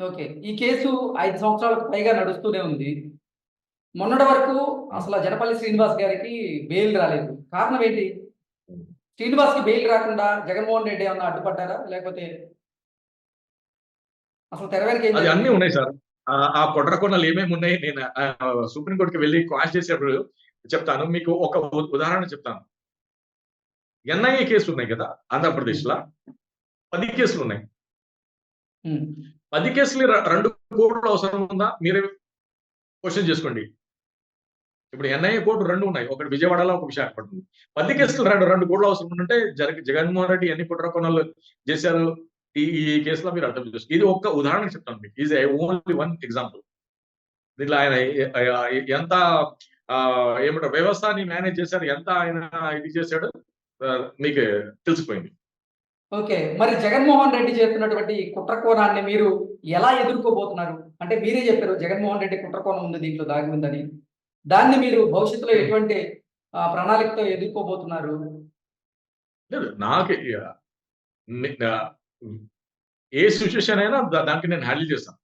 Okay. ఈ case 5 సంవత్సరాలకు పైగా నడుస్తూనే ఉంది. మొన్నటి వరకు హ్మ్. అసల జనపల్లి శ్రీనివాస్ గారికి బెయిల్ రాలేదు. కారణం ఏంటి? హ్మ్. శ్రీనివాస్‌కి బెయిల్ రాకుండా జగన్మోహన్ రెడ్డి ఏమన్నా అడ్డుపడ్డారా? లేకపోతే అసలు తెర వెనక ఏం అది అన్నీ జరిగింది? ఉన్నాయి సార్. ఆ కుట్రకోణాలు ఏమేమున్నాయి నేను సుప్రీం కోర్ట్‌కి వెళ్లి క్వాష్ చేసేప్పుడు చెప్తాను. మీకు ఒక ఉదాహరణ చెప్తాను. ఎన్ఐఏ కేసులున్నాయి కదా! హ్మ్. ఆంధ్రప్రదేశ్‌ల 10 కేసులున్నాయి. హ్మ్. 10 కేసులు 2 కోట్ల అవసరం ఉందా? మీరే క్వెషన్ చేసుకోండి. ఇప్పుడు ఎన్ఐఏ కోర్టు 2 ఉన్నాయి. ఒకటి విజయవాడలో, ఒక విశాఖపట్నంలో. 10 హ్మ్. కేసులు 2 కోట్ల అవసరం ఉంటే జగన్మోహన్ రెడ్డి ఎన్ని కుట్రకోణాలు చేశారు? ఈ ఈ కేసులో మీరు అర్థం చేసుకో ఇది ఒక్క ఉదాహరణ చెప్తాను మీకు. Is only one example. దీంట్లో ఆయన ఎంత ఏమంటారు వ్యవస్థని మేనేజ్ చేశారు, ఎంత ఆయన ఇది చేశాడు మీకు తెలిసిపోయింది. ఓకే. మరి జగన్మోహన్ రెడ్డి చేస్తున్నటువంటి కుట్ర కోణాన్ని మీరు ఎలా ఎదుర్కోబోతున్నారు? అంటే మీరే చెప్పారు జగన్మోహన్ రెడ్డి కుట్ర కోణం ఉంది దీంట్లో దాగి ఉందని. దాన్ని మీరు భవిష్యత్తులో హ్మ్. ఎటువంటి ప్రణాళికతో ఎదుర్కోబోతున్నారు? లేదు నాకు ని ఆహ్, ఏ సిట్యుయేషన్ అయినా దానికి నేను హ్యాండిల్ చేస్తాను.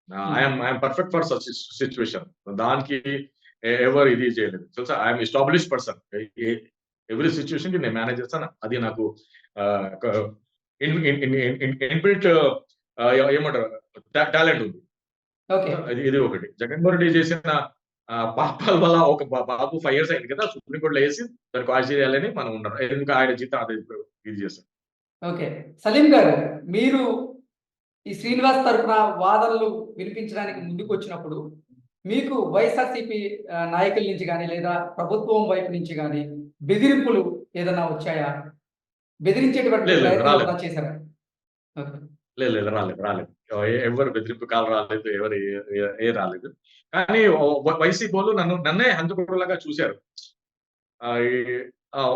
హ్మ్. I'm perfect for such situation. దానికి ఎవరు ఇది చేయలేదు. తెలుసా? I'm established person. ఎవ్రి సిట్యుయేషన్‌కి నేను మేనేజ్ చేస్తాను. అది నాకు ఒక in in in in inbuilt ఏమంటారు టాలెంట్ ఉంది. ఓకే. ఇది ఒకటి. జగన్మోహన్ రెడ్డి చేసిన పాపాల వల్ల ఒక బాబు 5 ఇయర్స్ అయింది కదా! సుప్రీం కోర్ట్‌లో ఏసి దాన్ని క్వాష్ చేయాలని మనం ఉన్నాం. ఎందుకు ఆయన జీతం అదే ఇది చేస్తాం. ఓకే. సలీం గారు, మీరు ఈ శ్రీనివాస్ తరపున వాదనలు వినిపించడానికి ముందుకొచ్చినప్పుడు, మీకు వైఎస్ఆర్‌సీపీ నాయకుల నుంచి గాని, లేదా ప్రభుత్వం వైపు నుంచి గాని బెదిరింపులు ఏదన్నా వచ్చాయా? బెదిరించేటువంటి లేదు లేదు ప్రయత్నం రాలేదు. ఏమన్నా చేశారా? ఓకే. లేదు లేదు రాలేదు. రాలేదు. ఎవరు బెదిరింపు కాల్ రాలేదు. ఎవరు రాలేదు. కానీ వైసీపీవోళ్ళు నన్నే హంతకుడిలాగా చూసారు. ఆహ్, ఈ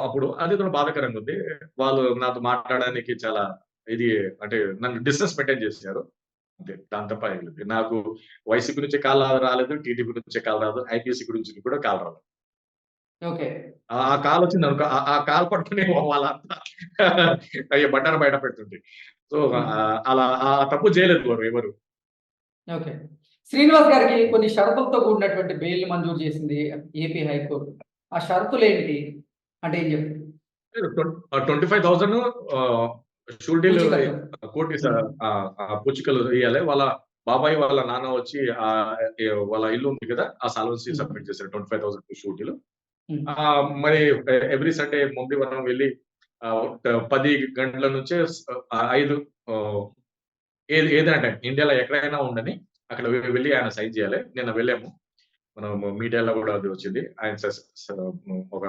అప్పుడు అది కూడా బాధాకరంగా ఉంది. వాళ్ళు నాతో మాట్లాడడానికి చాలా ఇది అంటే నన్ను డిస్టెన్స్ మెయింటైన్ చేసారు. అంతే. దాని తప్ప ఏం లేదు. నాకు వైసీపీ నుంచి కాల్ రాలేదు. టీడీపీ నుంచి కాల్ రాదు. ఐపీఎస్‌సీ గురించి కూడా కాల్ రాలేదు. ఓకే. ఆ కాల్ వచ్చిందనుకో ఆ కాల్ పట్టుకొని వాళ్ళంతా అయ్యో! బండారం బయట పెడుతుండే. సో, హ్మ్. అలా ఆ తప్పు చేయలేదు ఎవరు. ఓకే. శ్రీనివాస్ గారికి కొన్ని షరతులతో కూడినటువంటి బెయిల్‌ని మంజూరు చేసింది ఏపీ హైకోర్టు. ఆ షరతులేంటి? అంటే ఏం చెప్తారు? 25,000 ఆహ్, షూరిటీలు పూచీకత్తు. కోర్ట్ హ్మ్. పూచికలు ఇయ్యాలి. వాళ్ళ బాబాయ్ వాళ్ళ నాన్న వచ్చి వాళ్ళ ఇల్లు ఉంది కదా! ఆ సాల్వెన్సీ హ్మ్. సబ్మిట్ చేశారు. 25,000 షూరిటీలు. హ్మ్. మరి ఎవ్రీ సండే మొండివరం వెళ్లి 10 గంటల నుంచే 5 ఆహ్, ఏదైనా టైం ఇండియాలో ఎక్కడైనా ఉండని అక్కడ వెళ్లి ఆయన సైన్ చేయాలి. నిన్న వెళ్ళాము. మనం మీడియాలో కూడా అది వచ్చింది. ఆయన ఒక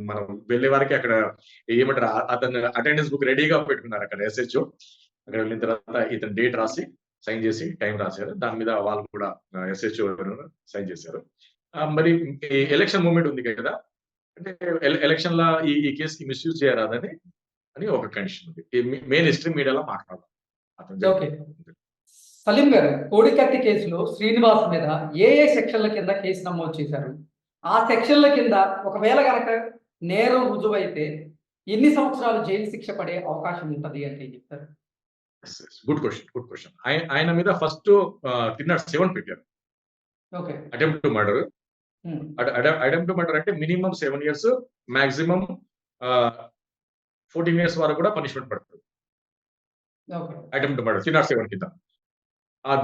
మనం వెళ్ళే వరకి అక్కడ ఏమంటారు అతను అటెండెన్స్ బుక్ రెడీగా పెట్టుకున్నారు అక్కడ ఎస్‌హెచ్ఓ. అక్కడ వెళ్ళిన తర్వాత ఇతను డేట్ రాసి, సైన్ చేసి టైం రాసారు. దాని మీద వాళ్ళు కూడా ఎస్‌హెచ్ఓ సైన్ చేశారు. మరి ఈ ఎలక్షన్ మూవ్‌మెంట్ ఉంది కదా! అంటే ఎలక్షన్‌ల ఈ కేస్‌కి మిస్‌యూజ్ చేయరాదని ఒక కండిషన్ ఉంది. మెయిన్ స్ట్రీమ్ మీడియాలో మాట్లాడాలి. అతను ఓకే. చెప్పారు. సలీం గారు, కోడికత్తి కేసులో శ్రీనివాస్ మీద ఏ సెక్షన్‌ల కింద కేసు నమోదు చేశారు? ఆ సెక్షన్‌ల కింద ఒకవేళ గనక నేరం రుజువైతే ఎన్ని సంవత్సరాలు జైలు శిక్ష పడే అవకాశం ఉంటది అంటే ఏం చెప్తారు? Yes. Yes. Good question. Good question. ఆయన మీద ఫస్ట్ 307 పెట్టారు. ఓకే. Attempt to murder. హ్మ్. అటెంప్ట్ టు మర్డర్ అంటే మినిమమ్ 7 ఇయర్స్, మాక్సిమం ఆహ్, 14 ఇయర్స్ వరకు కూడా పనిష్మెంట్ పడుతుంది. ఓకే. అటెంప్ట్ టు మర్డర్ 307 కింద.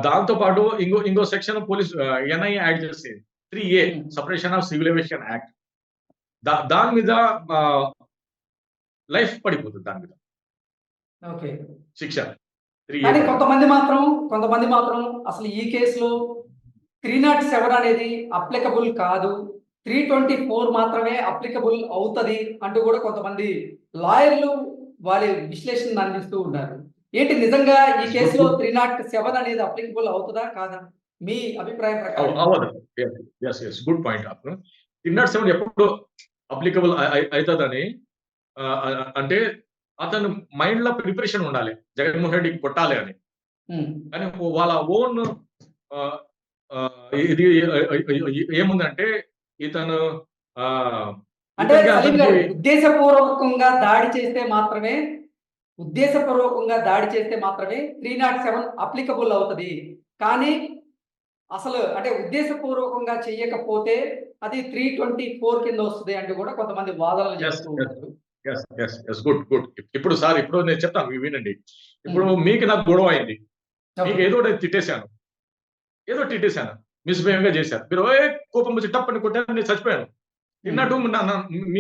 దాంతో పాటు ఇంకో సెక్షన్ పోలీస్ ఎన్ఐఏ యాడ్ చేసింది. 3A హ్మ్. Separation of civil aviation act. దాని మీద ఆహ్, లైఫ్ పడిపోతుంది దాని మీద ఓకే. శిక్ష. 3A కానీ ప్రకారం. కొంతమంది మాత్రం అసలు ఈ కేస్‌లో 307 అనేది అప్లికబుల్ కాదు. 324 మాత్రమే అప్లికబుల్ అవుతది అంటూ కూడా కొంతమంది లాయర్‌లు వారి విశ్లేషణను అందిస్తూ ఉన్నారు. ఏంటి నిజంగా ఈ యెస్. Good కేస్‌లో good. 307 అనేది అప్లికబుల్ అవుతదా? కాదా? మీ అభిప్రాయం ప్రకారం ఏంటి? అవ్వదు. యెస్. Good point. 307 ఎప్పుడు అప్లికబుల్ అయితదని అంటే అతను మైండ్‌లో ప్రిపరేషన్ ఉండాలి. జగన్మోహన్ రెడ్డికి కొట్టాలి అని. హ్మ్. కానీ వాళ్ళ ఓన్ ఆహ్, ఇది ఏముందంటే ఇతను ఆహ్, అంటే ఇతనికి సలీం అతనికి గారు ఉద్దేశపూర్వకంగా దాడి చేస్తే మాత్రమే ఉద్దేశపూర్వకంగా దాడి చేస్తే మాత్రమే 307 అప్లికబుల్ అవుతది. కానీ అసలు అంటే ఉద్దేశపూర్వకంగా చెయ్యకపోతే అది 324 కింద వస్తది అంటూ కూడా కొంతమంది వాదనలు యెస్. చేస్తూ యెస్. ఉన్నారు. Yes. Yes. Yes. Good. Good. ఇప్పుడు సార్ ఇప్పుడు నేను చెప్తాను వినండి. ఇప్పుడు హ్మ్. మీకు నాకు గొడవ అయింది. మీకు ఓకే. ఏదో ఒకటి తిట్టేసాను. ఏదో తిట్టేసాను. మిస్‌బిహేవ్‌గా చేశారు. మీరు కోపం వచ్చి టప్పని కొట్టారు. నేను చచ్చిపోయాను. హ్మ్. తిన్నట్టు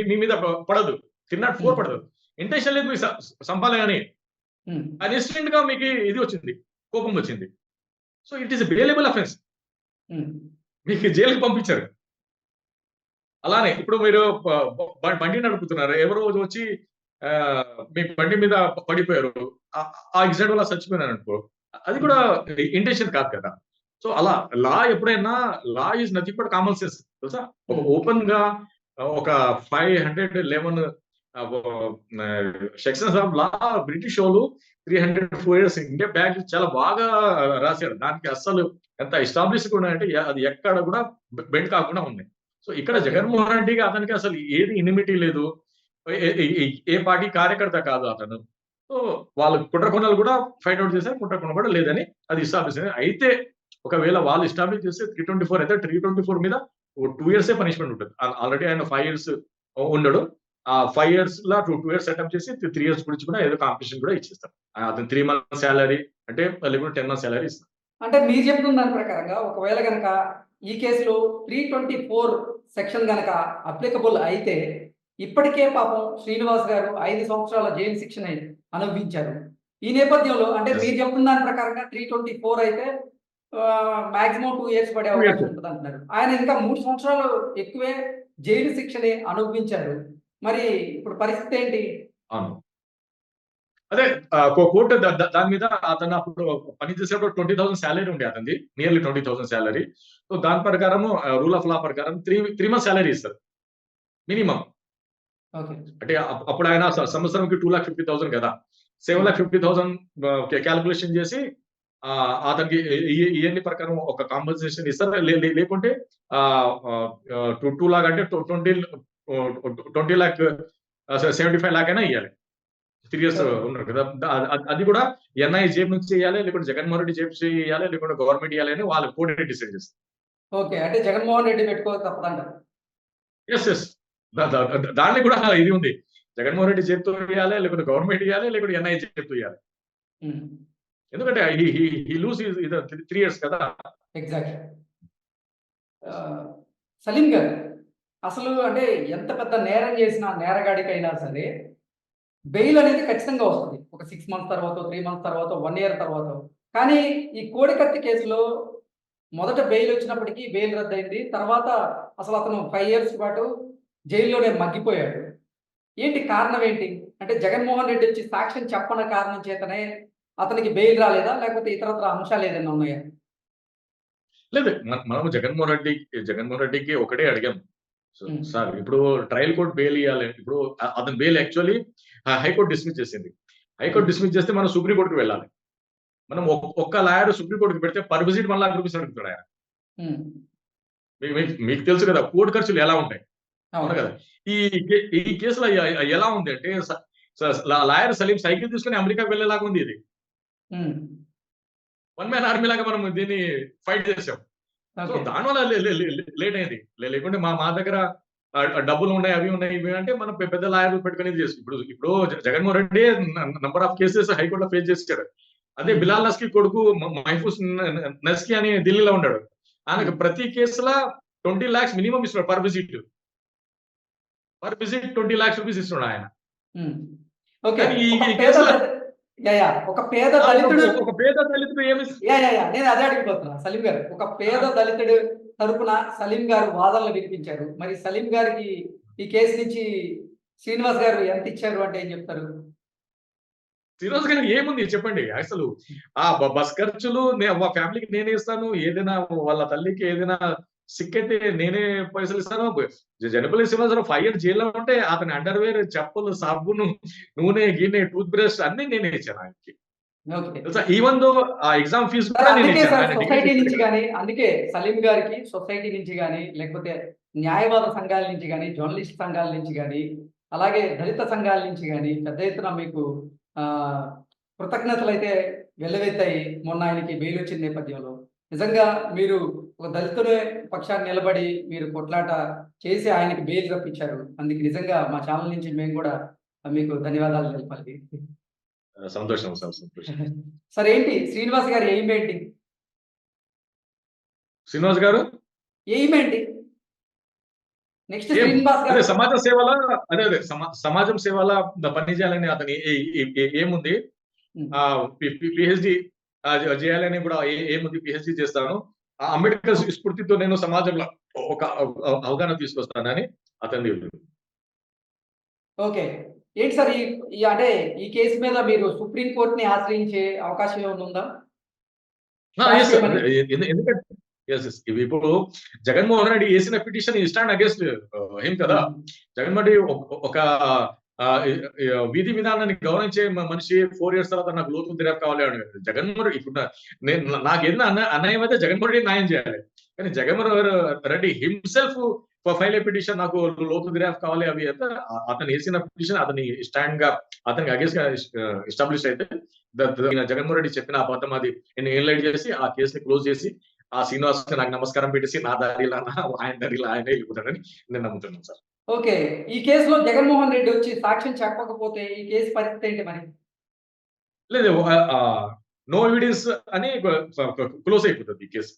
మీ మీద పడదు. తిన్నట్టు హ్మ్. పడదు. ఇంటెన్షన్ లేదు మీకు సంపాలి అని. హ్మ్. అది ఇన్స్టెంట్‌గా మీకు ఇది వచ్చింది. కోపం వచ్చింది. So it is a bailable offence. హ్మ్. మీకు జైలుకి పంపించారు. అలానే ఇప్పుడు మీరు బండి నడుపుతున్నారు. ఎవరో వచ్చి మీ బండి మీద పడిపోయారు. ఆ యాక్సిడెంట్ వల్ల చచ్చిపోయినారనుకో, అది హ్మ్. కూడా ఇంటెన్షన్ కాదు కదా! సో అలా ఎప్పుడైనా law is nothing but common sense తెలుసా? ఒక హ్మ్. ఓపెన్‌గా ఒక 511 ఆహ్, సెక్షన్స్ ఆఫ్ లా బ్రిటిష్ వోళ్ళు 304 ఇయర్స్ ఇండియా బ్యాక్ చాలా బాగా రాశారు. దానికి అస్సలు ఎంత ఎస్టాబ్లిష్‌గా ఉన్నాయంటే అది ఎక్కడ కూడా బెండ్ కాకుండా ఉన్నాయి. సో ఇక్కడ ఓకే. జగన్మోహన్ రెడ్డికి అతనికి అసలు ఏది ఇనిమిటీ లేదు. ఏ ఏ ఏ ఏ పార్టీ కార్యకర్త కాదు అతను. సో వాళ్ళు కుట్రకోణాలు కూడా ఫైండ్ ఔట్ చేశారు. కుట్రకోణం కూడా లేదని అది ఎస్టాబ్లిష్ అయింది. అయితే ఒకవేళ వాళ్ళు ఎస్టాబ్లిష్ చేస్తే 324 అయితే 324 మీద 2 ఇయర్సే పనిష్మెంట్ ఉంటది. ఆల్రెడీ ఆయన 5 ఇయర్స్ ఉండడు. ఆ 5 ఇయర్స్‌ల 2 ఇయర్స్ సెటప్ చేసి 3 ఇయర్స్ గురించి కూడా ఏదో కాంపిటీషన్ కూడా ఇచ్చేస్తారు. అతను 3 మంత్స్ సాలరీ అంటే లేకుంటే 10 మంత్స్ సాలరీ ఇస్తారు. అంటే మీరు చెప్తున్న దాని ప్రకారంగా ఒకవేళ గనక ఈ కేసులో 324 సెక్షన్ గనక అప్లికబుల్ అయితే ఇప్పటికే పాపం శ్రీనివాస్ గారు 5 సంవత్సరాల జైలు శిక్షణ అనుభవించారు. ఈ నేపథ్యంలో అంటే యెస్. మీరు చెప్తున్న దాని ప్రకారంగా 324 అయితే మాక్సిమం 2 ఇయర్స్ పడే 2 ఇయర్స్. అవకాశం ఉంటదంటున్నారు. ఆయన ఇంకా 3 సంవత్సరాలు ఎక్కువే జైలు శిక్షని అనుభవించారు. మరి ఇప్పుడు పరిస్థితి ఏంటి? అవును. అదే కోర్ట్ దాని మీద అతను అప్పుడు పని చేసేటప్పుడు 20,000 సాలరీ ఉండే అతనిది. Nearly 20,000 salary. సో దాని ప్రకారము రూల్ ఆఫ్ లా ప్రకారం 3 మంత్స్ సాలరీ ఇస్తారు. మినిమమ్. ఓకే. అంటే అప్పుడు ఆయన సంవత్సరంకి 2,50,000 కదా! హ్మ్. 7,50,000 కాలిక్యులేషన్ చేసి అతనికి ఇయర్లీ ప్రకారం ఒక కాంపెన్సేషన్ ఇస్తారు. లేకుంటే ఆహ్, ఆహ్, 2 లాక్ అంటే 20 లాక్ 75 లాక్ అయినా ఇయ్యాలి. 3 ఇయర్స్ ఓకే. ఉన్నారు కదా! అది కూడా ఎన్ఐ జేబు నుంచి ఇయ్యాలి, లేకుంటే జగన్మోహన్ రెడ్డి జేబు నుంచి ఇయ్యాలి, లేకుంటే గవర్నమెంట్ ఇయ్యాలి అని వాళ్ళు కోర్టే డిసైడ్ చేస్తారు. ఓకే. అంటే జగన్మోహన్ రెడ్డి పెట్టుకోక తప్పదంటారు. యెస్. యెస్. దా దా దాంట్లో కూడా ఇది ఉంది. జగన్మోహన్ రెడ్డి చేత్తో ఇయ్యాలి, లేకుంటే గవర్నమెంట్ ఇయ్యాలి, లేకుంటే ఎన్ఐ చేత్తో ఇయ్యాలి. హ్మ్. ఎందుకంటే హి లూజ్ హిస్ 3 ఇయర్స్ కదా! ఎగ్జాక్ట్‌లీ. ఆహ్, సలీం గారు అసలు అంటే ఎంత పెద్ద నేరం చేసిన నేరగాడికైనా సరే బెయిల్ అనేది ఖచ్చితంగా వస్తది. ఒక 6 మంత్స్ తర్వాతో, 3 మంత్స్ తర్వాతో, 1 ఇయర్ తర్వాతో. కానీ ఈ కోడికత్తి కేసులో మొదట బెయిల్ వచ్చినప్పటికీ బెయిల్ రద్దయింది. తర్వాత అసలు అతను 5 ఇయర్స్ పాటు జైల్లోనే మగ్గిపోయాడు. ఏంటి కారణం ఏంటి? అంటే జగన్మోహన్ రెడ్డి వచ్చి సాక్ష్యం చెప్పని కారణం చేతనే అతనికి బెయిల్ రాలేదా? లేకపోతే ఇతరత్రా అంశాలు ఏదైనా ఉన్నాయా? లేదు. మనము జగన్మోహన్ రెడ్డికి ఒకటే అడిగాం. హ్మ్. సార్ ఇప్పుడు ట్రయల్ కోర్ట్ బెయిల్ ఇయ్యాలి. ఇప్పుడు అతని బెయిల్ యాక్చువల్లీ హైకోర్ట్ డిస్మిస్ చేసింది. హ్మ్. హైకోర్ట్ డిస్మిస్ చేస్తే మనం సుప్రీం కోర్ట్‌కి వెళ్ళాలి. మనం ఒక్క లాయర్ సుప్రీం కోర్ట్‌కి పెడితే పర్ విజిట్ రూ. 1,00,000 అడుగుతాడు ఆయన. హ్మ్. మీకు తెలుసు కదా! కోర్ట్ ఖర్చులు ఎలా ఉంటాయి. అవును అవును. కదా! ఈ ఈ కేసులో ఎలా ఉంది అంటే లాయర్ సలీం సైకిల్ తీసుకొని అమెరికాకి వెళ్ళేలాగా ఉంది ఇది. హ్మ్. వన్ మ్యాన్ ఆర్మీ లాగా మనం దీన్ని ఫైట్ చేసాం. So okay. దానివల్ల లేట్ అయింది. లేకుంటే మా దగ్గర డబ్బులు ఉన్నాయి, అవి ఉన్నాయి, ఇవి అంటే మనం పెద్ద లాయర్‌లు పెట్టుకొని ఇది చేస్తాం. ఇప్పుడు Jaganmohan Reddy number of cases హైకోర్ట్‌లో ఫేస్ చేసాడు. అదే హ్మ్. బిలాల్ నస్కీ కొడుకు మహఫూజ్ నస్కీ అని ఢిల్లీలో ఉన్నాడు. ఆయనకు హ్మ్. ప్రతి కేసులో 20 లాక్స్ మినిమమ్ ఇస్తున్నాడు per visit. Per visit 20 lakhs rupees ఇస్తున్నాడు ఆయన. హ్మ్. ఓకే. కానీ ఒక ఈ పేద కేసులో యాహ్! ఒక పేద ఒక దళితుడు ఒక పేద దళితుడు ఏమి యాహ్! నేను అదే అడగబోతున్నా సలీం గారు. ఒక ఆ! పేద దళితుడు తరపున సలీం గారు వాదనలు వినిపించారు. మరి సలీం గారికి ఈ కేసు నుంచి శ్రీనివాస్ గారు ఎంతిచ్చారు అంటే ఏం చెప్తారు? ఫిరోజ్ గారికి ఏముంది చెప్పండి. అసలు బస్ ఖర్చులు మా ఫ్యామిలీకి నేనే ఇస్తాను. ఏదైనా వాళ్ళ తల్లికి ఏదైనా సిక్కయితే నేనే పైసలిస్తాను. జనపల్లి శ్రీనివాసరావు 5 ఇయర్స్ జైల్‌లో ఉంటే అతని అండర్‌వేర్, చెప్పులు, సబ్బును, నూనె, గిన్నె, టూత్ బ్రష్ అన్నీ నేనే ఇచ్చాను ఆయనకి. ఓకే. తెలుసా? ఈవెన్ దో ఆ ఎగ్జామ్ ఫీస్ సార్ కూడా నేనే అందుకే ఇచ్చాను. సార్ ఆయన డిగ్రీ సొసైటీ చేసాడు నుంచి కదా! గాని, అందుకే సలీం గారికి సొసైటీ నుంచి గాని, లేకపోతే న్యాయవాద సంఘాల నుంచి గాని, జర్నలిస్ట్ సంఘాల నుంచి గాని, అలాగే దళిత సంఘాల నుంచి గాని పెద్ద ఎత్తున మీకు ఆహ్, కృతజ్ఞతలైతే వెల్లువెత్తాయి మొన్న ఆయనకి బెయిల్ వచ్చిన నేపథ్యంలో. నిజంగా మీరు ఒక దళితుని పక్షాన నిలబడి మీరు కొట్లాట చేసి ఆయనకి బెయిల్ రప్పించారు. అందుకు నిజంగా మా ఛానల్ నుంచి మేము కూడా మీకు ధన్యవాదాలు తెలపాలి. సంతోషం సార్. సంతోషం. సార్ ఏంటి శ్రీనివాస్ గారి ఎయిమ్ ఏంటి? శ్రీనివాస్ గారు ఎయిమ్ ఏంటి? నెక్స్ట్ ఏం శ్రీనివాస్ అదే గారు సమాజ సేవల అదే సమాజం సేవల పని చేయాలని అతని ఏముంది. హ్మ్. పీహెచ్‌డీ చేయాలని కూడా ఏముంది. పీహెచ్‌డీ చేస్తాను. అంబేద్కర్ స్ఫూర్తితో నేను సమాజంలో ఒక అవగాహన తీసుకొస్తానని అతనిది ఉంది. ఓకే. ఏంటి సార్ ఈ ఈ అంటే ఈ కేసు మీద మీరు సుప్రీం కోర్ట్‌ని ఆశ్రయించే అవకాశం ఏమైనా ఉందా? Yes quash sir. చేయమని? ఎందుకంటే యెస్. ఇప్పుడు జగన్మోహన్ రెడ్డి ఏసిన పిటిషన్ ఈ స్టాండ్ అగేన్స్ట్ హిమ్ కదా! హ్మ్. జగన్మోహన్ రెడ్డి ఒక ఆహ్, ఈ ఈ విధి విధానాన్ని గౌరవించే మనిషి 4 ఇయర్స్ తర్వాత నాకు లోతు దర్యాప్తు కావాలి అన్నాడు. జగన్మోహన్ రెడ్డి ఇప్పుడు నేను నాకేదైనా అన్యాయం అయితే జగన్మోహన్ రెడ్డి న్యాయం చేయాలి. కానీ Jaganmohan Reddy himself file a petition నాకు లోతు దర్యాప్తు కావాలి అవి అయితే అతను ఏసిన పిటిషన్ అతని స్టాండ్‌గా అతనికి అగేన్స్ట్‌గా ఎస్టాబ్లిష్ అయితే జగన్మోహన్ రెడ్డి చెప్పిన అబద్ధం అది ఇన్‌లైట్ చేసి ఆ కేస్‌ని క్లోజ్ చేసి ఆ శ్రీనివాస్‌కి నాకు నమస్కారం పెట్టేసి నా దారిలో ఆయన దారిలో ఆయనే వెళ్ళిపోతాడని నేను నమ్ముతున్నాను సార్. ఓకే. ఈ కేసులో జగన్మోహన్ రెడ్డి వచ్చి సాక్ష్యం చెప్పకపోతే ఈ కేసు పరిస్థితి ఏంటి మరి? లేదు నో ఎవిడెన్స్ అని క్లోజ్ అయిపోతది ఈ కేసు.